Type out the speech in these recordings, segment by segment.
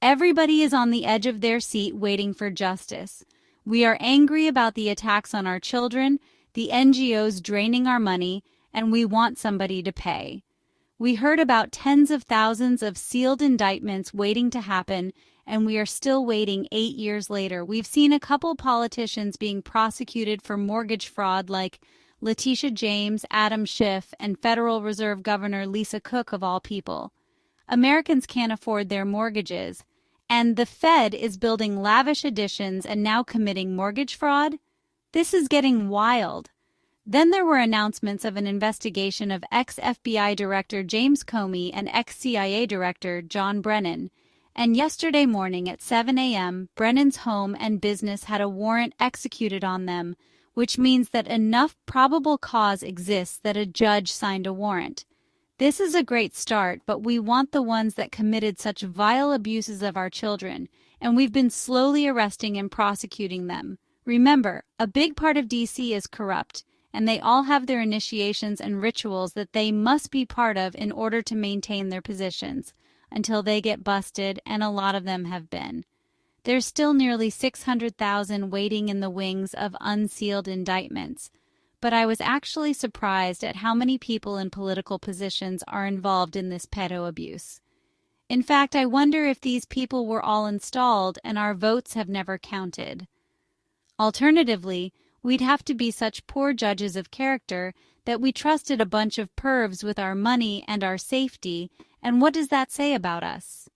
Everybody is on the edge of their seat waiting for justice. We are angry about the attacks on our children, the NGOs draining our money, and we want somebody to pay. We heard about tens of thousands of sealed indictments waiting to happen, and we are still waiting 8 years later. We've seen a couple politicians being prosecuted for mortgage fraud like Letitia James, Adam Schiff, and Federal Reserve Governor Lisa Cook of all people. Americans can't afford their mortgages, and the Fed is building lavish additions and now committing mortgage fraud? This is getting wild. Then there were announcements of an investigation of ex-FBI Director James Comey and ex-CIA Director John Brennan. And yesterday morning at 7 a.m., Brennan's home and business had a warrant executed on them, which means that enough probable cause exists that a judge signed a warrant. This is a great start, but we want the ones that committed such vile abuses of our children, and we've been slowly arresting and prosecuting them. Remember, a big part of DC is corrupt, and they all have their initiations and rituals that they must be part of in order to maintain their positions, until they get busted, and a lot of them have been. There's still nearly 600,000 waiting in the wings of unsealed indictments, but I was actually surprised at how many people in political positions are involved in this pedo abuse. In fact, I wonder if these people were all installed and our votes have never counted. Alternatively, we'd have to be such poor judges of character that we trusted a bunch of pervs with our money and our safety, and what does that say about us?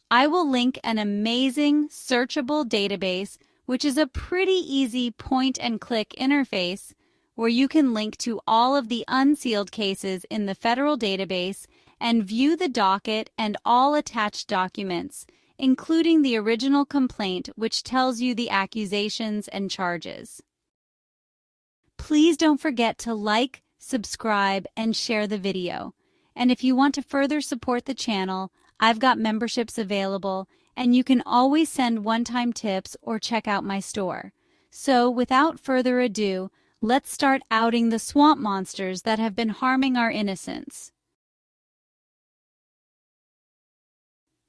I will link an amazing, searchable database, which is a pretty easy point-and-click interface where you can link to all of the unsealed cases in the federal database and view the docket and all attached documents, including the original complaint, which tells you the accusations and charges. Please don't forget to like, subscribe, and share the video. And if you want to further support the channel, I've got memberships available, and you can always send one-time tips or check out my store. So, without further ado, let's start outing the swamp monsters that have been harming our innocents.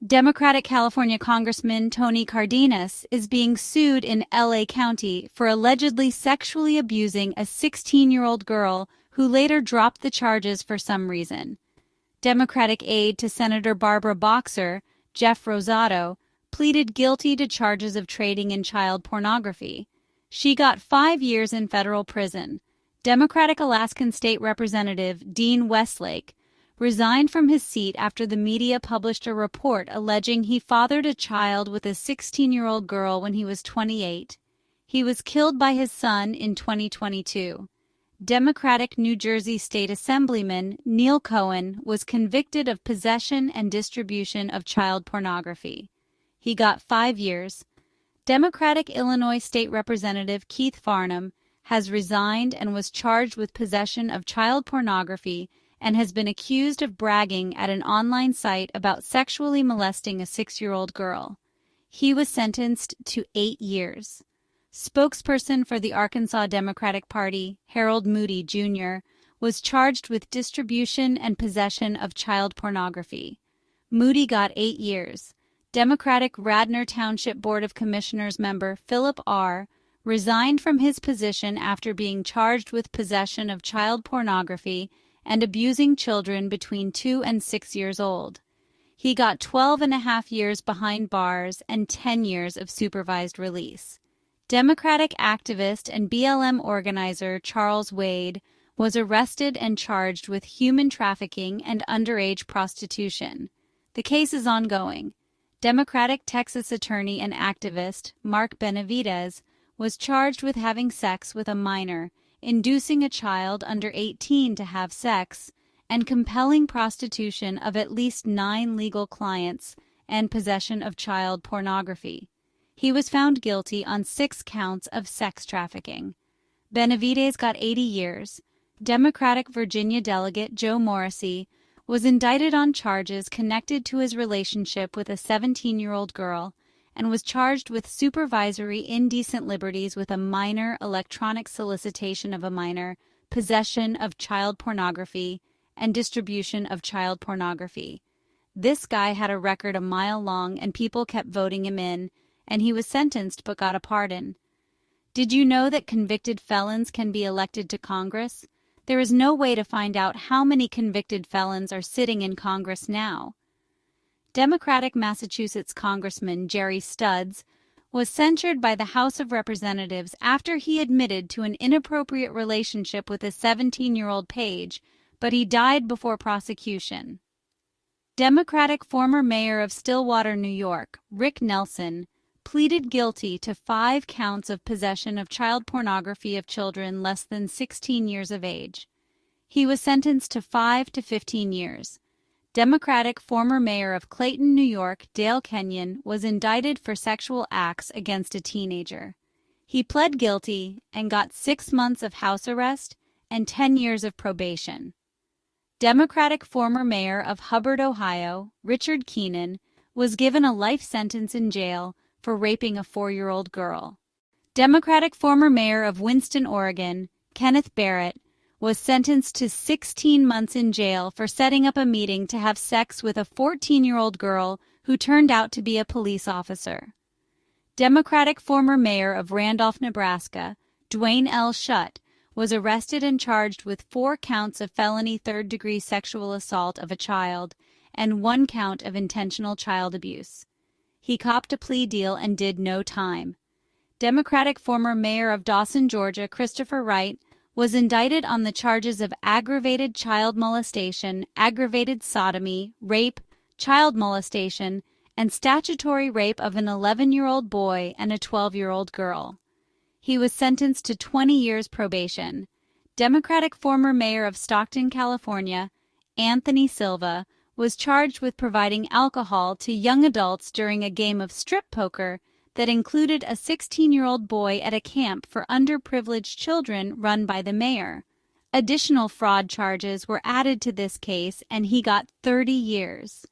Democratic California Congressman Tony Cardenas is being sued in LA County for allegedly sexually abusing a 16-year-old girl who later dropped the charges for some reason. Democratic aide to Senator Barbara Boxer, Jeff Rosado, pleaded guilty to charges of trading in child pornography. She got 5 years in federal prison. Democratic Alaskan State Representative Dean Westlake resigned from his seat after the media published a report alleging he fathered a child with a 16-year-old girl when he was 28. He was killed by his son in 2022. Democratic New Jersey State Assemblyman Neil Cohen was convicted of possession and distribution of child pornography. He got 5 years. Democratic Illinois State Representative Keith Farnham has resigned and was charged with possession of child pornography and has been accused of bragging at an online site about sexually molesting a 6-year-old girl. He was sentenced to 8 years. Spokesperson for the Arkansas Democratic Party, Harold Moody, Jr., was charged with distribution and possession of child pornography. Moody got 8 years. Democratic Radnor Township Board of Commissioners member Philip R. resigned from his position after being charged with possession of child pornography and abusing children between 2 and 6 years old. He got 12.5 years behind bars and 10 years of supervised release. Democratic activist and BLM organizer Charles Wade was arrested and charged with human trafficking and underage prostitution. The case is ongoing. Democratic Texas attorney and activist Mark Benavidez was charged with having sex with a minor, inducing a child under 18 to have sex, and compelling prostitution of at least 9 legal clients and possession of child pornography. He was found guilty on 6 counts of sex trafficking. Benavidez got 80 years. Democratic Virginia delegate Joe Morrissey was indicted on charges connected to his relationship with a 17-year-old girl and was charged with supervisory indecent liberties with a minor, electronic solicitation of a minor, possession of child pornography, and distribution of child pornography. This guy had a record a mile long and people kept voting him in, and he was sentenced but got a pardon. Did you know that convicted felons can be elected to Congress? There is no way to find out how many convicted felons are sitting in Congress now. Democratic Massachusetts Congressman Jerry Studs was censured by the House of Representatives after he admitted to an inappropriate relationship with a 17-year-old page, but he died before prosecution. Democratic former mayor of Stillwater, New York, Rick Nelson, pleaded guilty to 5 counts of possession of child pornography of children less than 16 years of age. He was sentenced to 5 to 15 years. Democratic former mayor of Clayton, New York, Dale Kenyon, was indicted for sexual acts against a teenager. He pled guilty and got 6 months of house arrest and 10 years of probation. Democratic former mayor of Hubbard, Ohio, Richard Keenan, was given a life sentence in jail for raping a 4-year-old girl. Democratic former mayor of Winston, Oregon, Kenneth Barrett, was sentenced to 16 months in jail for setting up a meeting to have sex with a 14-year-old girl who turned out to be a police officer. Democratic former mayor of Randolph, Nebraska, Dwayne L. Schutt, was arrested and charged with 4 counts of felony third-degree sexual assault of a child and 1 count of intentional child abuse. He copped a plea deal and did no time. Democratic former mayor of Dawson, Georgia, Christopher Wright, was indicted on the charges of aggravated child molestation, aggravated sodomy, rape, child molestation, and statutory rape of an 11-year-old boy and a 12-year-old girl. He was sentenced to 20 years probation. Democratic former mayor of Stockton, California, Anthony Silva, was charged with providing alcohol to young adults during a game of strip poker that included a 16-year-old boy at a camp for underprivileged children run by the mayor. Additional fraud charges were added to this case, and he got 30 years.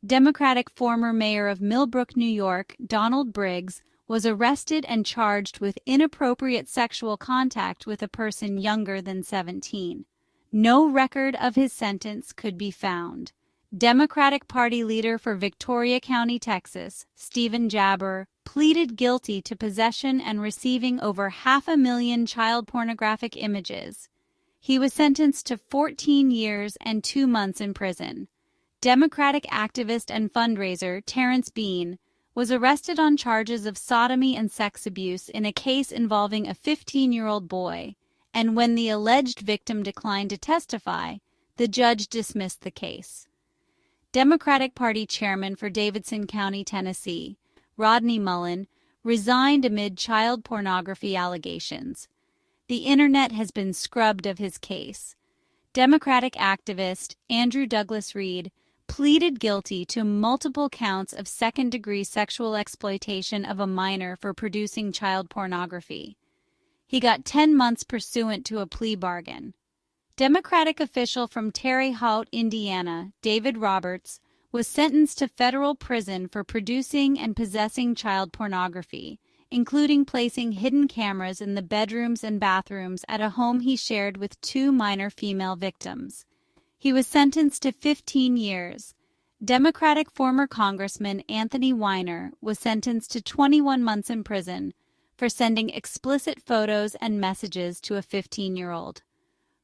Democratic former mayor of Millbrook, New York, Donald Briggs, was arrested and charged with inappropriate sexual contact with a person younger than 17. No record of his sentence could be found. Democratic Party leader for Victoria County, Texas, Stephen Jabber, pleaded guilty to possession and receiving over 500,000 child pornographic images. He was sentenced to 14 years and 2 months in prison. Democratic activist and fundraiser Terrence Bean was arrested on charges of sodomy and sex abuse in a case involving a 15-year-old boy, and when the alleged victim declined to testify, the judge dismissed the case. Democratic Party chairman for Davidson County, Tennessee, Rodney Mullen, resigned amid child pornography allegations. The internet has been scrubbed of his case. Democratic activist Andrew Douglas Reed pleaded guilty to multiple counts of second-degree sexual exploitation of a minor for producing child pornography. He got 10 months pursuant to a plea bargain. Democratic official from Terre Haute, Indiana, David Roberts, was sentenced to federal prison for producing and possessing child pornography, including placing hidden cameras in the bedrooms and bathrooms at a home he shared with 2 minor female victims. He was sentenced to 15 years. Democratic former Congressman Anthony Weiner was sentenced to 21 months in prison for sending explicit photos and messages to a 15-year-old.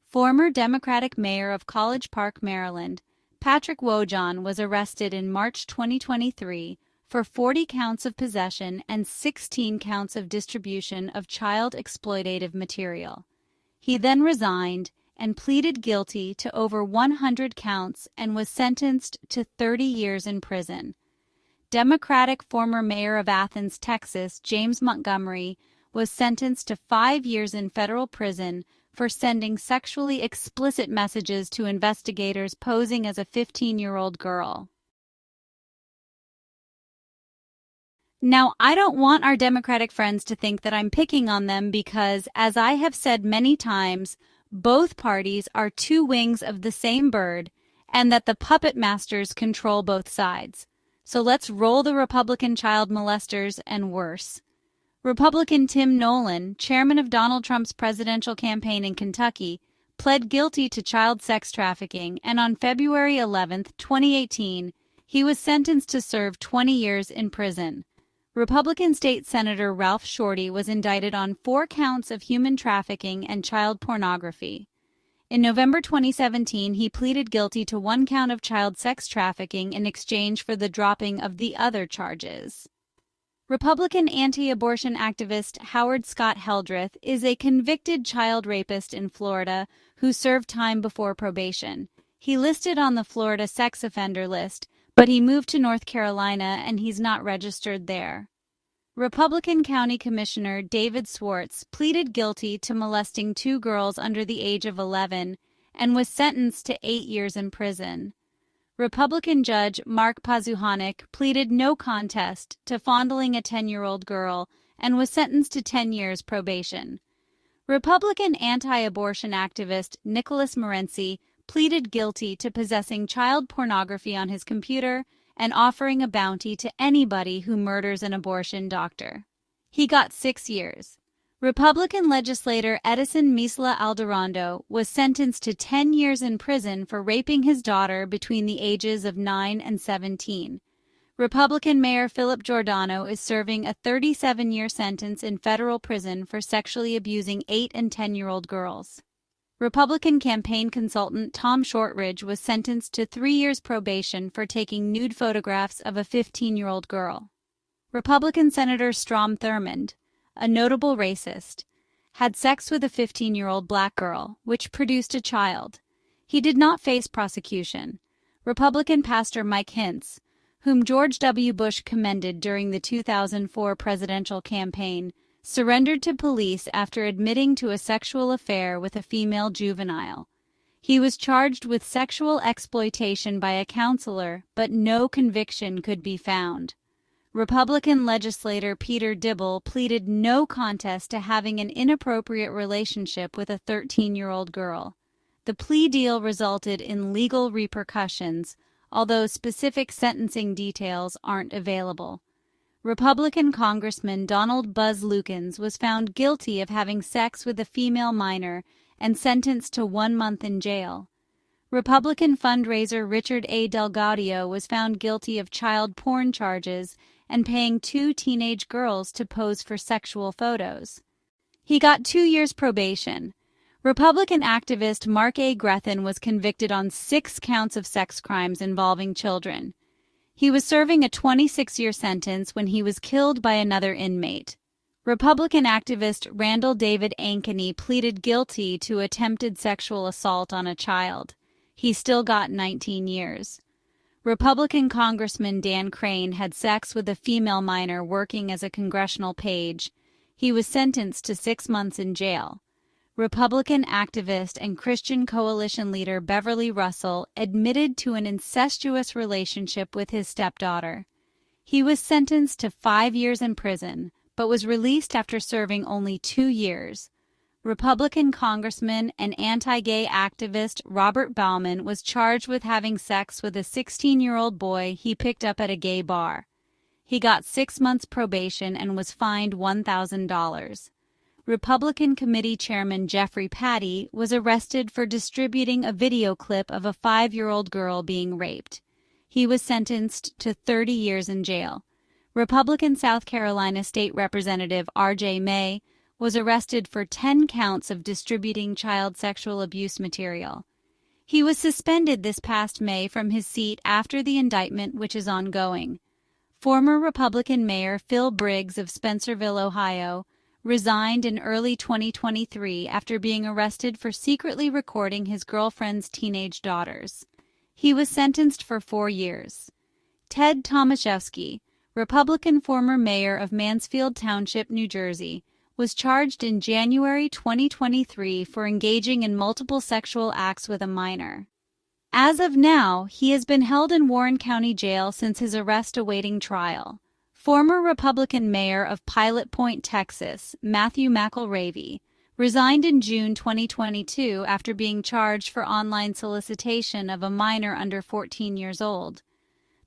Former Democratic mayor of College Park, Maryland, Patrick Wojahn, was arrested in March 2023 for 40 counts of possession and 16 counts of distribution of child exploitative material. He then resigned and pleaded guilty to over 100 counts and was sentenced to 30 years in prison. Democratic former mayor of Athens, Texas, James Montgomery, was sentenced to 5 years in federal prison for sending sexually explicit messages to investigators posing as a 15-year-old girl. Now, I don't want our Democratic friends to think that I'm picking on them because, as I have said many times, both parties are 2 wings of the same bird and that the puppet masters control both sides. So let's roll the Republican child molesters and worse. Republican Tim Nolan, chairman of Donald Trump's presidential campaign in Kentucky, pled guilty to child sex trafficking, and on February 11, 2018, He was sentenced to serve 20 years in prison. Republican State Senator Ralph Shorty was indicted on 4 counts of human trafficking and child pornography. In November 2017, he pleaded guilty to 1 count of child sex trafficking in exchange for the dropping of the other charges. Republican anti-abortion activist Howard Scott Heldreth is a convicted child rapist in Florida who served time before probation. He listed on the Florida sex offender list, but he moved to North Carolina and he's not registered there. Republican County Commissioner David Swartz pleaded guilty to molesting 2 girls under the age of 11 and was sentenced to 8 years in prison. Republican Judge Mark Pazuhanik pleaded no contest to fondling a 10-year-old girl and was sentenced to 10 years probation. Republican anti-abortion activist Nicholas Morency pleaded guilty to possessing child pornography on his computer and offering a bounty to anybody who murders an abortion doctor. He got 6 years. Republican legislator Edison Misla Alderondo was sentenced to 10 years in prison for raping his daughter between the ages of 9 and 17. Republican Mayor Philip Giordano is serving a 37-year sentence in federal prison for sexually abusing 8 and 10-year-old girls. Republican campaign consultant Tom Shortridge was sentenced to 3 years probation for taking nude photographs of a 15-year-old girl. Republican Senator Strom Thurmond, a notable racist, had sex with a 15-year-old black girl, which produced a child. He did not face prosecution. Republican pastor Mike Hintz, whom George W. Bush commended during the 2004 presidential campaign, surrendered to police after admitting to a sexual affair with a female juvenile. He was charged with sexual exploitation by a counselor, but no conviction could be found. Republican legislator Peter Dibble pleaded no contest to having an inappropriate relationship with a 13-year-old girl. The plea deal resulted in legal repercussions, although specific sentencing details aren't available. Republican Congressman Donald Buzz Lukens was found guilty of having sex with a female minor and sentenced to 1 month in jail. Republican fundraiser Richard A. Delgadio was found guilty of child porn charges and paying 2 teenage girls to pose for sexual photos. He got 2 years probation. Republican activist Mark A. Grethen was convicted on 6 counts of sex crimes involving children. He was serving a 26-year sentence when he was killed by another inmate. Republican activist Randall David Ankeny pleaded guilty to attempted sexual assault on a child. He still got 19 years. Republican Congressman Dan Crane had sex with a female minor working as a congressional page. He was sentenced to 6 months in jail. Republican activist and Christian Coalition leader Beverly Russell admitted to an incestuous relationship with his stepdaughter. He was sentenced to 5 years in prison, but was released after serving only 2 years. Republican Congressman and anti-gay activist Robert Bauman was charged with having sex with a 16-year-old boy he picked up at a gay bar. He got 6 months probation and was fined $1,000. Republican Committee Chairman Jeffrey Patty was arrested for distributing a video clip of a 5-year-old girl being raped. He was sentenced to 30 years in jail. Republican South Carolina State Representative R.J. May was arrested for 10 counts of distributing child sexual abuse material. He was suspended this past May from his seat after the indictment, which is ongoing. Former Republican Mayor Phil Briggs of Spencerville, Ohio, resigned in early 2023 after being arrested for secretly recording his girlfriend's teenage daughters. He was sentenced for 4 years. Ted Tomaszewski, Republican former mayor of Mansfield Township, New Jersey, was charged in January 2023 for engaging in multiple sexual acts with a minor. As of now, he has been held in Warren County Jail since his arrest awaiting trial. Former Republican mayor of Pilot Point, Texas, Matthew McElravy, resigned in June 2022 after being charged for online solicitation of a minor under 14 years old.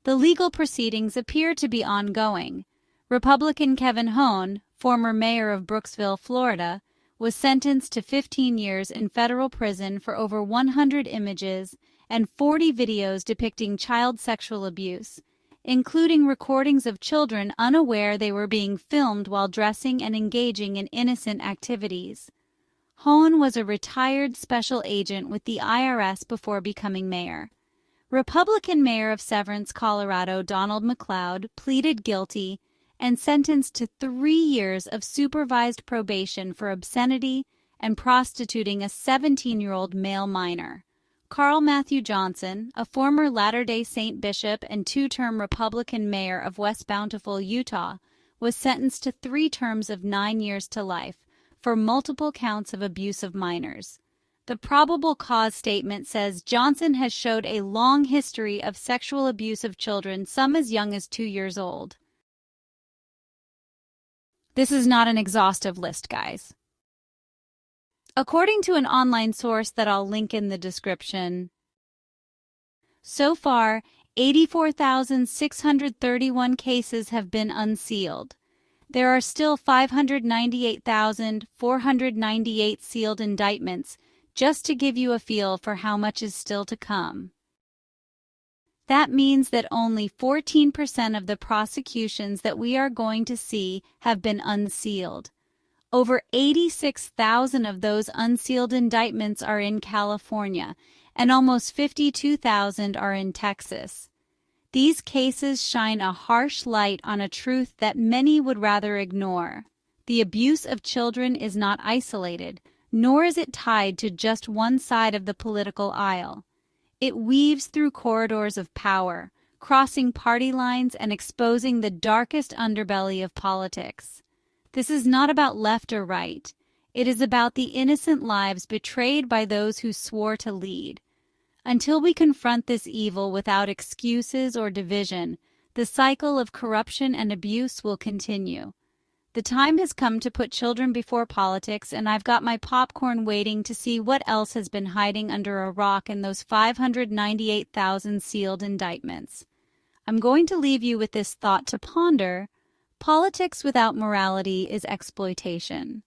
The legal proceedings appear to be ongoing. Republican Kevin Hone, former mayor of Brooksville, Florida, was sentenced to 15 years in federal prison for over 100 images and 40 videos depicting child sexual abuse, including recordings of children unaware they were being filmed while dressing and engaging in innocent activities. Hoehn was a retired special agent with the IRS before becoming mayor. Republican Mayor of Severance, Colorado, Donald McLeod, pleaded guilty and sentenced to 3 years of supervised probation for obscenity and prostituting a 17-year-old male minor. Carl Matthew Johnson, a former Latter-day Saint bishop and 2-term Republican mayor of West Bountiful, Utah, was sentenced to 3 terms of 9 years to life for multiple counts of abuse of minors. The probable cause statement says Johnson has showed a long history of sexual abuse of children, some as young as 2 years old. This is not an exhaustive list, guys. According to an online source that I'll link in the description, so far, 84,631 cases have been unsealed. There are still 598,498 sealed indictments, just to give you a feel for how much is still to come. That means that only 14% of the prosecutions that we are going to see have been unsealed. Over 86,000 of those unsealed indictments are in California, and almost 52,000 are in Texas. These cases shine a harsh light on a truth that many would rather ignore. The abuse of children is not isolated, nor is it tied to just one side of the political aisle. It weaves through corridors of power, crossing party lines and exposing the darkest underbelly of politics. This is not about left or right. It is about the innocent lives betrayed by those who swore to lead. Until we confront this evil without excuses or division, the cycle of corruption and abuse will continue. The time has come to put children before politics, and I've got my popcorn waiting to see what else has been hiding under a rock in those 598,000 sealed indictments. I'm going to leave you with this thought to ponder. Politics without morality is exploitation.